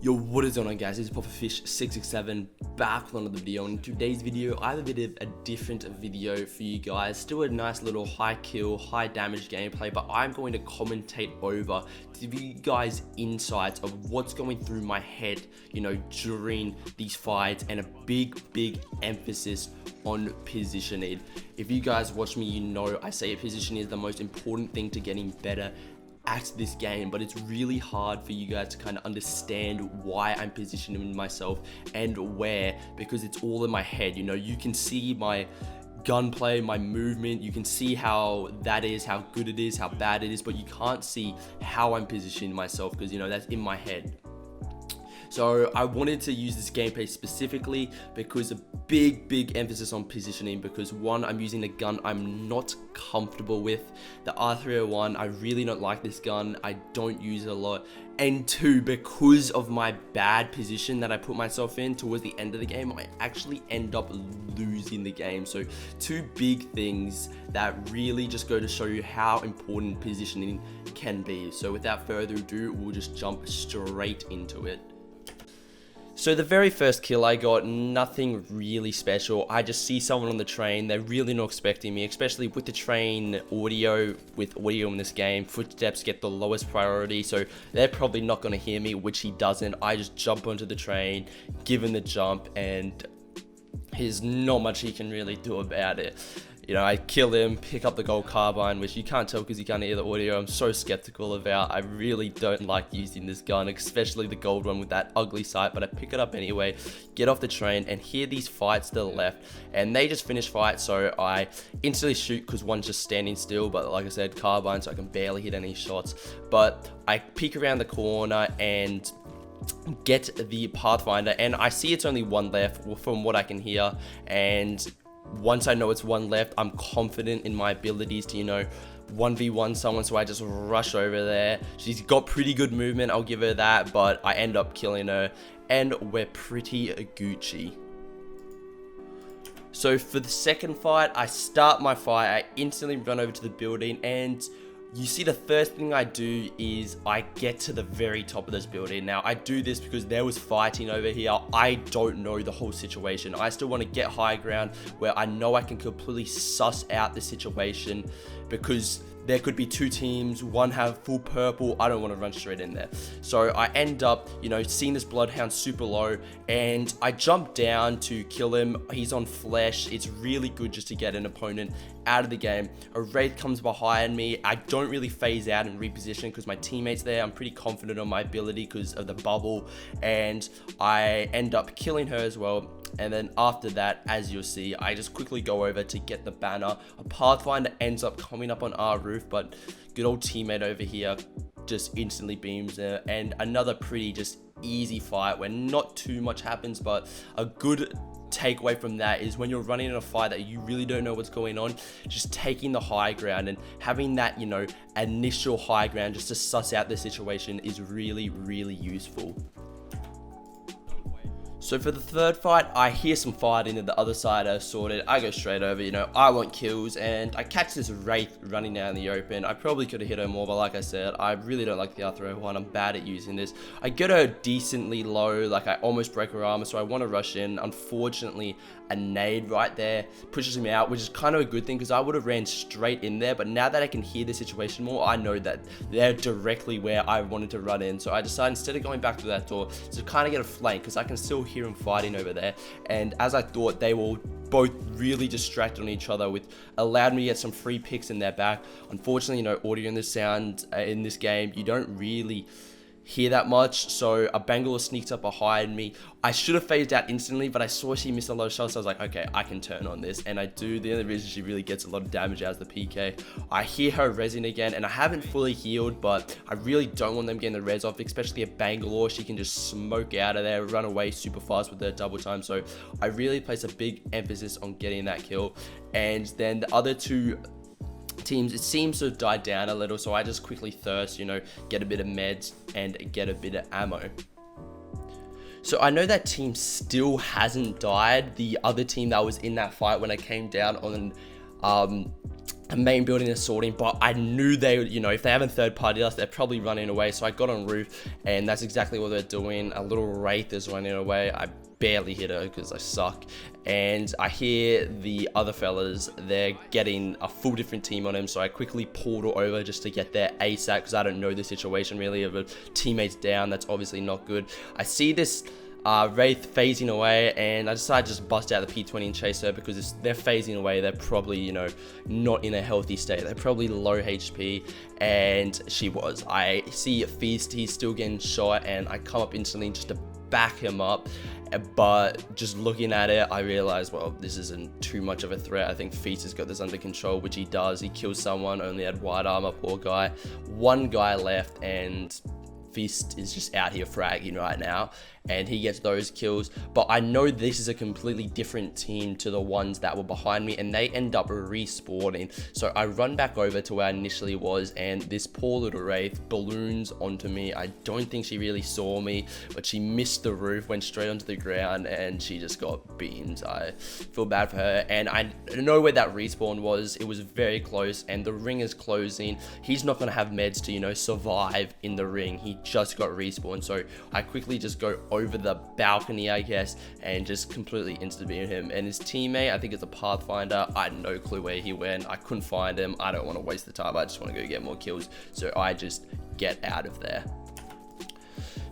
Yo, what is going on, guys? This is Pufferfish667 back with another video. In today's video, I have a bit of a different video for you guys. Still a nice little high kill, high damage gameplay, but I'm going to commentate over to give you guys insights of what's going through my head, during these fights, and a big emphasis on positioning. If you guys watch me, I say positioning is the most important thing to getting better at this game, but it's really hard for you guys to kind of understand why I'm positioning myself and where, because it's all in my head. You can see my gunplay, my movement, you can see how that is, how good it is, how bad it is, but you can't see how I'm positioning myself because that's in my head. So I wanted to use this gameplay specifically because a big emphasis on positioning, because one, I'm using a gun I'm not comfortable with. The R301, I really don't like this gun. I don't use it a lot. And two, because of my bad position that I put myself in towards the end of the game, I actually end up losing the game. So two big things that really just go to show you how important positioning can be. So without further ado, we'll just jump straight into it. So the very first kill I got, nothing really special. I just see someone on the train. They're really not expecting me, especially with the train audio. With audio in this game, footsteps get the lowest priority, so they're probably not going to hear me, which he doesn't. I just jump onto the train, give him the jump, and there's not much he can really do about it. I kill him, pick up the gold carbine, which you can't tell because you can't hear the audio. I'm so skeptical about. I really don't like using this gun, especially the gold one with that ugly sight, but I pick it up anyway, get off the train, and hear these fights to the left, and they just finish fights, so I instantly shoot because one's just standing still, but like I said, carbine, so I can barely hit any shots. But I peek around the corner and get the Pathfinder, and I see it's only one left from what I can hear, and once I know it's one left, I'm confident in my abilities to, 1v1 someone, so I just rush over there. She's got pretty good movement, I'll give her that, but I end up killing her, and we're pretty Gucci. So for the second fight, I start my fight, I instantly run over to the building, and you see the first thing I do is I get to the very top of this building. Now, I do this because there was fighting over here. I don't know the whole situation. I still want to get high ground where I know I can completely suss out the situation, because there could be two teams, one have full purple. I don't want to run straight in there. So I end up, seeing this bloodhound super low, and I jump down to kill him. He's on flesh. It's really good just to get an opponent out of the game. A wraith comes behind me. I don't really phase out and reposition because my teammate's there. I'm pretty confident on my ability because of the bubble, and I end up killing her as well. And then after that, as you'll see, I just quickly go over to get the banner. A Pathfinder ends up coming up on our roof, but good old teammate over here just instantly beams her. And another pretty just easy fight where not too much happens, but a good takeaway from that is when you're running in a fight that you really don't know what's going on, just taking the high ground and having that, initial high ground just to suss out the situation is really useful. So for the third fight, I hear some fighting and the other side are sorted. I go straight over, I want kills, and I catch this wraith running out in the open. I probably could have hit her more, but like I said, I really don't like the R301. I'm bad at using this. I get her decently low, like I almost break her armor, so I want to rush in. Unfortunately, a nade right there pushes me out, which is kind of a good thing because I would have ran straight in there, but now that I can hear the situation more, I know that they're directly where I wanted to run in. So I decided, instead of going back to that door, to kind of get a flank, because I can still hear them fighting over there. And as I thought, they were both really distracted on each other, which allowed me to get some free picks in their back. Unfortunately, audio in this sound in this game, you don't really hear that much, so a Bangalore sneaks up behind me. I should have phased out instantly, but I saw she missed a lot of shots, so I was like, okay, I can turn on this, and I do. The only reason she really gets a lot of damage out is the PK. I hear her rezzing again, and I haven't fully healed, but I really don't want them getting the res off, especially a Bangalore. She can just smoke out of there, run away super fast with her double time, so I really place a big emphasis on getting that kill. And then the other two teams, it seems to die down a little, so I just quickly thirst, get a bit of meds and get a bit of ammo. So I know that team still hasn't died. The other team that was in that fight when I came down on a main building assaulting, but I knew they would, if they haven't third party us, they're probably running away. So I got on roof, and that's exactly what they're doing. A little wraith is running away. I barely hit her because I suck, and I hear the other fellas, they're getting a full different team on him, so I quickly pulled her over just to get there ASAP because I don't know the situation really of a teammates down. That's obviously not good. I see this Wraith phasing away, and I decided to just bust out the P20 and chase her because if they're phasing away, they're probably, not in a healthy state. They're probably low HP, and she was. I see Feast, he's still getting shot, and I come up instantly just to back him up. But just looking at it, I realized, well, this isn't too much of a threat. I think Feast has got this under control, which he does. He kills someone, only had white armor, poor guy. One guy left, and Feast is just out here fragging right now, and he gets those kills. But I know this is a completely different team to the ones that were behind me, and they end up respawning. So I run back over to where I initially was, and this poor little Wraith balloons onto me. I don't think she really saw me, but she missed the roof, went straight onto the ground, and she just got beamed. I feel bad for her, and I know where that respawn was. It was very close, and the ring is closing. He's not going to have meds to, survive in the ring. He just got respawned, so I quickly just go over the balcony, I guess, and just completely insta-beam him. And his teammate, I think it's a Pathfinder, I had no clue where he went. I couldn't find him. I don't want to waste the time. I just want to go get more kills, so I just get out of there.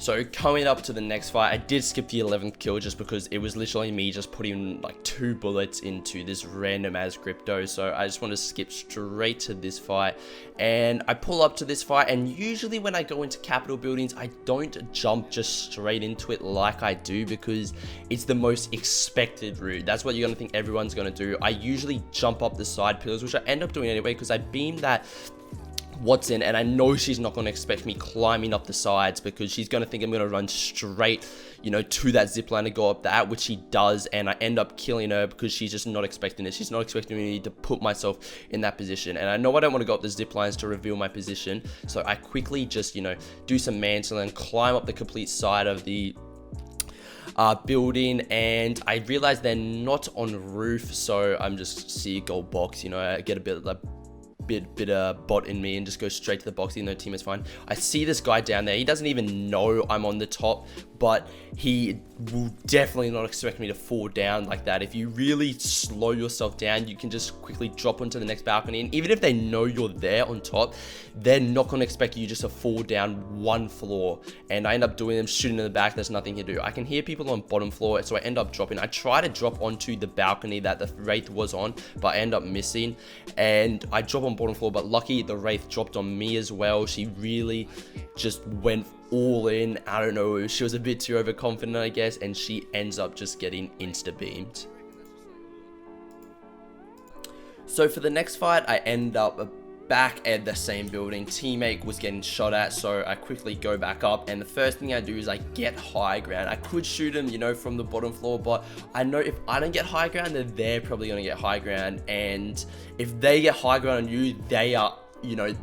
So coming up to the next fight, I did skip the 11th kill just because it was literally me just putting like 2 bullets into this random ass crypto. So I just want to skip straight to this fight, and I pull up to this fight, and usually when I go into capital buildings, I don't jump just straight into it like I do because it's the most expected route. That's what you're gonna think everyone's gonna do. I usually jump up the side pillars, which I end up doing anyway because I beam that Watson, and I know she's not going to expect me climbing up the sides because she's going to think I'm going to run straight, to that zip line and go up that, which she does, and I end up killing her because she's just not expecting it. She's not expecting me to put myself in that position, and I know I don't want to go up the zip lines to reveal my position, so I quickly just, do some mantle and climb up the complete side of the building, and I realize they're not on roof, so I'm just seagull box, I get a bit of like bit of bot in me and just go straight to the box even though team is fine. I see this guy down there. He doesn't even know I'm on the top, but he will definitely not expect me to fall down like that. If you really slow yourself down, you can just quickly drop onto the next balcony, and even if they know you're there on top, they're not going to expect you just to fall down one floor. And I end up doing them, shooting in the back. There's nothing to do. I can hear people on bottom floor, so I end up dropping. I try to drop onto the balcony that the Wraith was on, but I end up missing, and I drop on bottom floor, but lucky the Wraith dropped on me as well. She really just went all in. I don't know, she was a bit too overconfident, I guess, and she ends up just getting insta-beamed. So for the next fight, I end up back at the same building. Teammate was getting shot at, so I quickly go back up, and the first thing I do is I get high ground. I could shoot him, from the bottom floor, but I know if I don't get high ground, then they're probably going to get high ground, and if they get high ground on you, they are,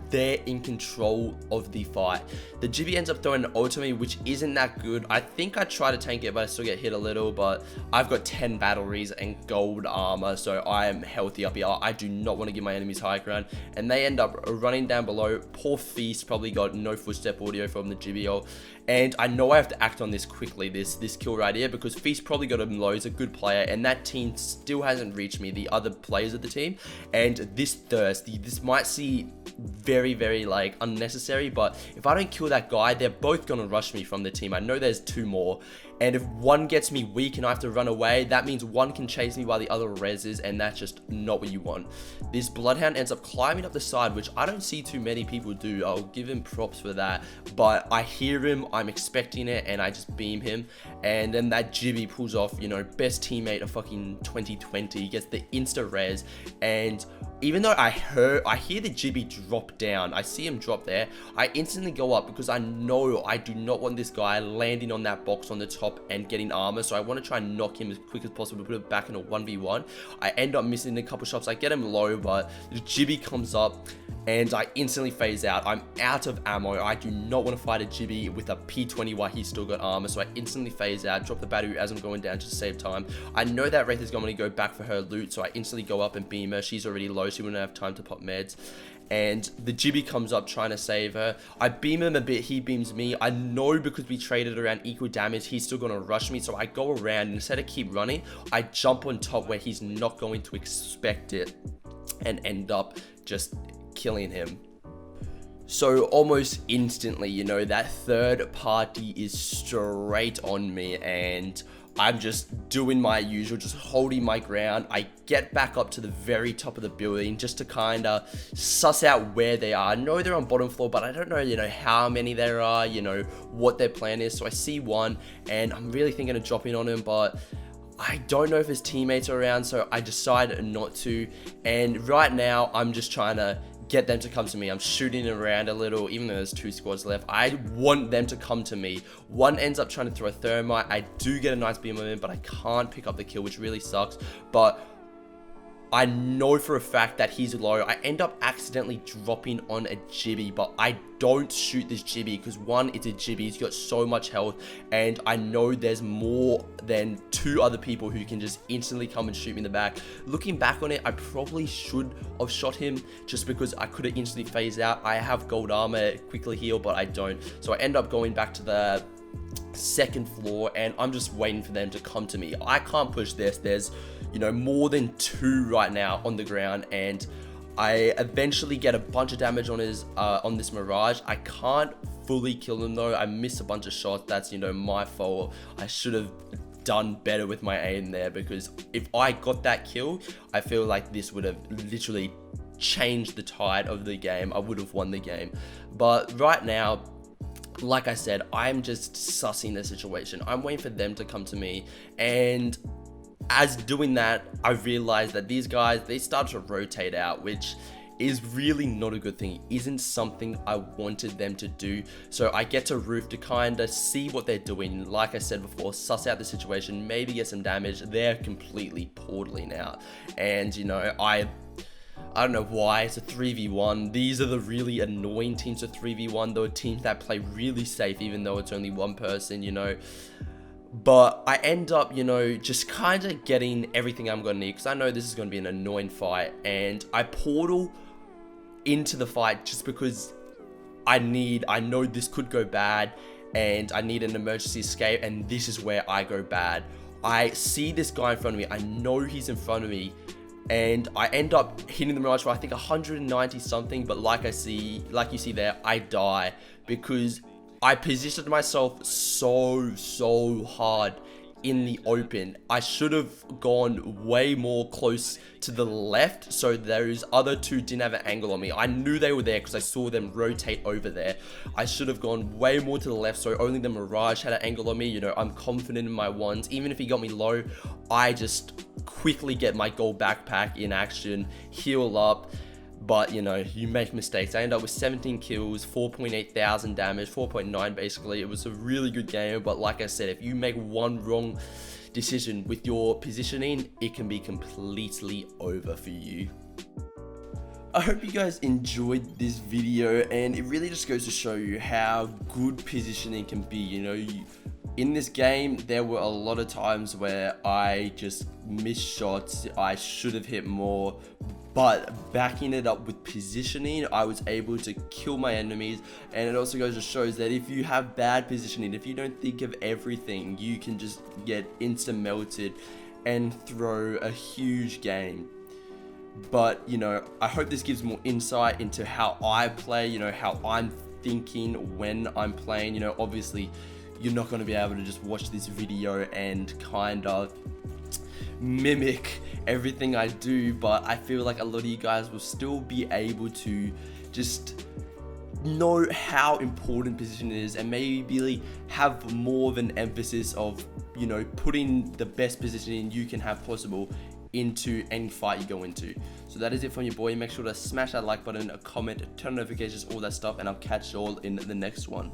they're in control of the fight. The Jibby ends up throwing an ult to me, which isn't that good. I think I try to tank it, but I still get hit a little, but I've got 10 batteries and gold armor, so I am healthy up here. I do not want to give my enemies high ground, and they end up running down below. Poor Feast probably got no footstep audio from the Jibby ult, and I know I have to act on this quickly, this kill right here, because Feast probably got him low. He's a good player, and that team still hasn't reached me, the other players of the team, and this might see very, very like unnecessary, but if I don't kill that guy, they're both gonna rush me from the team. I know there's 2 more, and if one gets me weak and I have to run away, that means one can chase me while the other reses, and that's just not what you want. This Bloodhound ends up climbing up the side, which I don't see too many people do. I'll give him props for that, but I hear him, I'm expecting it, and I just beam him, and then that Jibby pulls off, best teammate of fucking 2020. He gets the insta res, and even though I hear the Jibby drop down, I see him drop there, I instantly go up because I know I do not want this guy landing on that box on the top and getting armor, so I want to try and knock him as quick as possible, put it back in a 1v1. I end up missing a couple shots. I get him low, but the Jibby comes up, and I instantly phase out. I'm out of ammo. I do not want to fight a Jibby with a P20 while he's still got armor, so I instantly phase out, drop the battery as I'm going down just to save time. I know that Wraith is going to go back for her loot, so I instantly go up and beam her. She's already low, she wouldn't have time to pop meds. And the Jibby comes up trying to save her. I beam him a bit, he beams me. I know because we traded around equal damage, he's still going to rush me, so I go around, and instead of keep running, I jump on top where he's not going to expect it and end up just killing him. So almost instantly, you know, that third party is straight on me, and I'm just doing my usual, just holding my ground. I get back up to the very top of the building just to kind of suss out where they are. I know they're on bottom floor, but I don't know, you know, how many there are, you know, what their plan is. So I see one, and I'm really thinking of dropping on him, but I don't know if his teammates are around, so I decide not to. And right now, I'm just trying to get them to come to me. I'm shooting around a little, even though there's 2 squads left. I want them to come to me. One ends up trying to throw a thermite. I do get a nice beam on him, but I can't pick up the kill, which really sucks. But I know for a fact that he's low. I end up accidentally dropping on a Jibby, but I don't shoot this Jibby because one, it's a Jibby, he's got so much health, and I know there's more than 2 other people who can just instantly come and shoot me in the back. Looking back on it, I probably should have shot him just because I could have instantly phased out. I have gold armor, quickly heal, but I don't. So I end up going back to the 2nd floor, and I'm just waiting for them to come to me. I can't push this. There's, you know, more than 2 right now on the ground, and I eventually get a bunch of damage on his on this Mirage. I can't fully kill him though. I miss a bunch of shots. That's, you know, my fault. I should have done better with my aim there, because if I got that kill, I feel like this would have literally changed the tide of the game. I would have won the game. But right now, like I said, I'm just sussing the situation. I'm waiting for them to come to me, and as doing that, I realized that these guys, they start to rotate out, which is really not a good thing. It isn't something I wanted them to do. So I get to roof to kind of see what they're doing. Like I said before, suss out the situation, maybe get some damage. They're completely portaling out, and you know, I don't know why. It's a 3v1. These are the really annoying teams to 3v1. Though teams that play really safe, even though it's only one person, you know. But I end up, you know, just kind of getting everything I'm going to need, because I know this is going to be an annoying fight. And I portal into the fight just because I know this could go bad, and I need an emergency escape, and this is where I go bad. I see this guy in front of me. I know he's in front of me, and I end up hitting the Mirage for I think 190 something, but like you see there, I die because I positioned myself so hard in the open. I should have gone way more close to the left, so those other 2 didn't have an angle on me. I knew they were there because I saw them rotate over there. I should have gone way more to the left, so only the Mirage had an angle on me. You know, I'm confident in my ones. Even if he got me low, I just quickly get my gold backpack in action, heal up. But, you know, you make mistakes. I end up with 17 kills, 4.8 thousand damage, 4.9 basically. It was a really good game, but like I said, if you make one wrong decision with your positioning, it can be completely over for you. I hope you guys enjoyed this video, and it really just goes to show you how good positioning can be. You know, in this game, there were a lot of times where I just missed shots. I should have hit more. But backing it up with positioning, I was able to kill my enemies. And it also goes to shows that if you have bad positioning, if you don't think of everything, you can just get insta melted and throw a huge game. But, you know, I hope this gives more insight into how I play, you know, how I'm thinking when I'm playing. You know, obviously, you're not going to be able to just watch this video and kind of mimic everything I do, but I feel like a lot of you guys will still be able to just know how important position is, and maybe really have more of an emphasis of, you know, putting the best positioning you can have possible into any fight you go into. So that is it from your boy. Make sure to smash that like button, a comment, turn on notifications, all that stuff, and I'll catch you all in the next one.